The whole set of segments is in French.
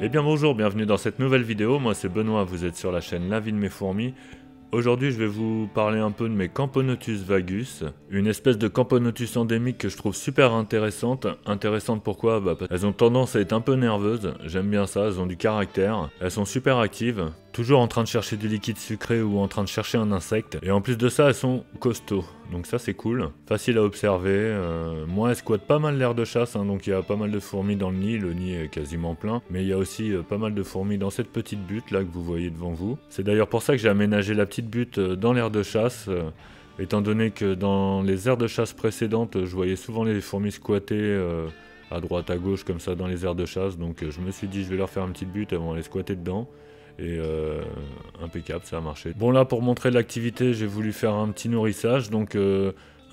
Eh bien bonjour, bienvenue dans cette nouvelle vidéo, moi c'est Benoît, vous êtes sur la chaîne La Vie de mes fourmis. Aujourd'hui je vais vous parler un peu de mes Camponotus vagus, une espèce de Camponotus endémique que je trouve super intéressante. Intéressante pourquoi? Parce qu'elles ont tendance à être un peu nerveuses, j'aime bien ça, elles ont du caractère, elles sont super actives, toujours en train de chercher du liquide sucré ou en train de chercher un insecte, et en plus de ça elles sont costauds, donc ça c'est cool, facile à observer. Moi elles squattent pas mal l'aire de chasse, donc il y a pas mal de fourmis dans le nid est quasiment plein, mais il y a aussi pas mal de fourmis dans cette petite butte là que vous voyez devant vous. C'est d'ailleurs pour ça que j'ai aménagé la petite butte dans l'aire de chasse, étant donné que dans les aires de chasse précédentes je voyais souvent les fourmis squatter à droite à gauche comme ça dans les aires de chasse, donc je me suis dit je vais leur faire une petite butte, elles vont aller squatter dedans. Et impeccable, ça a marché. Bon là pour montrer l'activité j'ai voulu faire un petit nourrissage, donc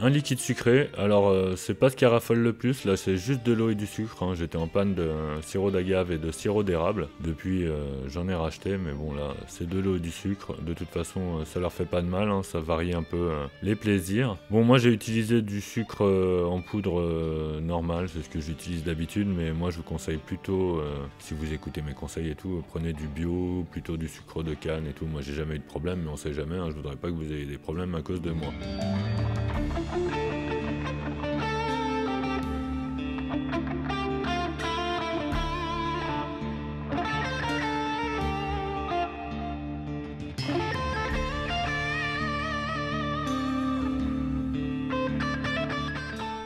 un liquide sucré. Alors c'est pas ce qui raffole le plus, là c'est juste de l'eau et du sucre, J'étais en panne de sirop d'agave et de sirop d'érable. Depuis j'en ai racheté, mais bon là c'est de l'eau et du sucre. De toute façon ça leur fait pas de mal, ça varie un peu les plaisirs. Bon moi j'ai utilisé du sucre en poudre normal, c'est ce que j'utilise d'habitude, mais moi je vous conseille plutôt, si vous écoutez mes conseils et tout, prenez du bio, plutôt du sucre de canne et tout. Moi j'ai jamais eu de problème, mais on sait jamais, je voudrais pas que vous ayez des problèmes à cause de moi.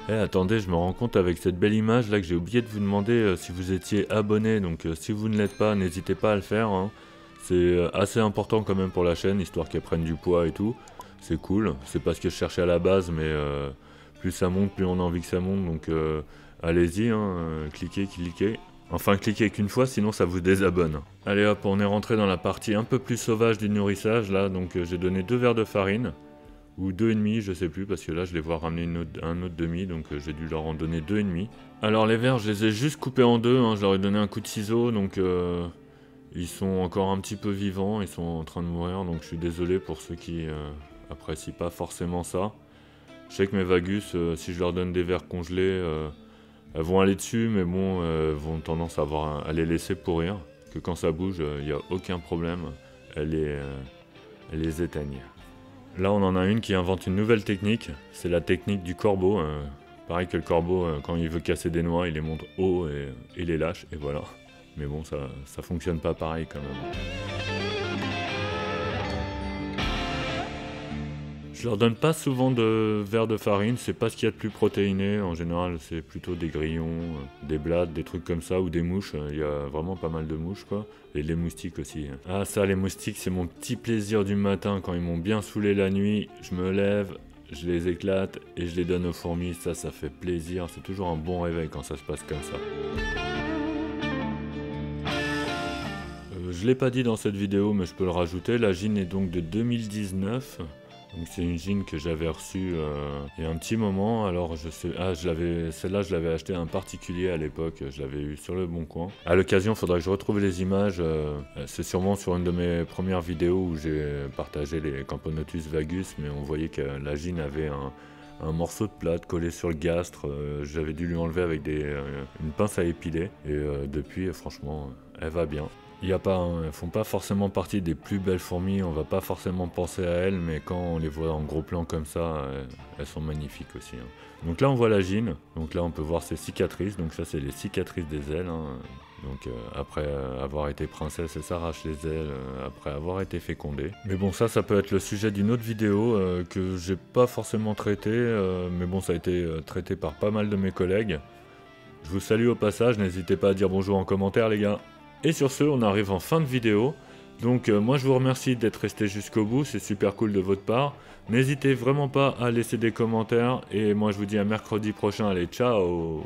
Attendez, je me rends compte avec cette belle image là que j'ai oublié de vous demander si vous étiez abonné, donc si vous ne l'êtes pas, n'hésitez pas à le faire, C'est assez important quand même pour la chaîne, histoire qu'elle prenne du poids et tout. C'est cool, c'est pas ce que je cherchais à la base, mais plus ça monte, plus on a envie que ça monte, donc allez-y, cliquez. Enfin, cliquez qu'une fois, sinon ça vous désabonne. Allez hop, on est rentré dans la partie un peu plus sauvage du nourrissage, là, donc j'ai donné 2 verres de farine. Ou 2,5, je sais plus, parce que là je les vois ramener un autre demi, donc j'ai dû leur en donner 2,5. Alors les vers, je les ai juste coupés en deux, je leur ai donné un coup de ciseau, donc ils sont encore un petit peu vivants, ils sont en train de mourir, donc je suis désolé pour ceux qui apprécient pas forcément ça. Je sais que mes vagus, si je leur donne des vers congelés, elles vont aller dessus, mais bon, elles vont tendance à les laisser pourrir, que quand ça bouge, il n'y a aucun problème, elles les éteignent. Là on en a une qui invente une nouvelle technique, c'est la technique du corbeau. Pareil que le corbeau, quand il veut casser des noix, il les monte haut et les lâche, et voilà. Mais bon, ça fonctionne pas pareil quand même. Je leur donne pas souvent de verre de farine, c'est pas ce qu'il y a de plus protéiné. En général c'est plutôt des grillons, des blattes, des trucs comme ça, ou des mouches. Il y a vraiment pas mal de mouches quoi. Et les moustiques aussi. Ah ça, les moustiques c'est mon petit plaisir du matin, quand ils m'ont bien saoulé la nuit, je me lève, je les éclate et je les donne aux fourmis, ça fait plaisir, c'est toujours un bon réveil quand ça se passe comme ça. Je l'ai pas dit dans cette vidéo mais je peux le rajouter, la gine est donc de 2019. Donc c'est une gine que j'avais reçue il y a un petit moment. Alors je sais, celle-là je l'avais achetée à un particulier à l'époque, je l'avais eu sur le bon coin. À l'occasion, il faudrait que je retrouve les images. C'est sûrement sur une de mes premières vidéos où j'ai partagé les Camponotus vagus, mais on voyait que la gine avait un morceau de plâtre collé sur le gastre. J'avais dû lui enlever avec une pince à épiler. Et depuis, franchement, elle va bien. Elles font pas forcément partie des plus belles fourmis, on va pas forcément penser à elles, mais quand on les voit en gros plan comme ça, elles sont magnifiques aussi. Donc là on voit la gine, donc là on peut voir ses cicatrices, donc ça c'est les cicatrices des ailes. Donc après avoir été princesse, elle s'arrache les ailes après avoir été fécondée. Mais bon ça peut être le sujet d'une autre vidéo que j'ai pas forcément traité, mais bon ça a été traité par pas mal de mes collègues. Je vous salue au passage, n'hésitez pas à dire bonjour en commentaire les gars. Et sur ce, on arrive en fin de vidéo. Donc moi je vous remercie d'être resté jusqu'au bout, c'est super cool de votre part. N'hésitez vraiment pas à laisser des commentaires et moi je vous dis à mercredi prochain, allez ciao!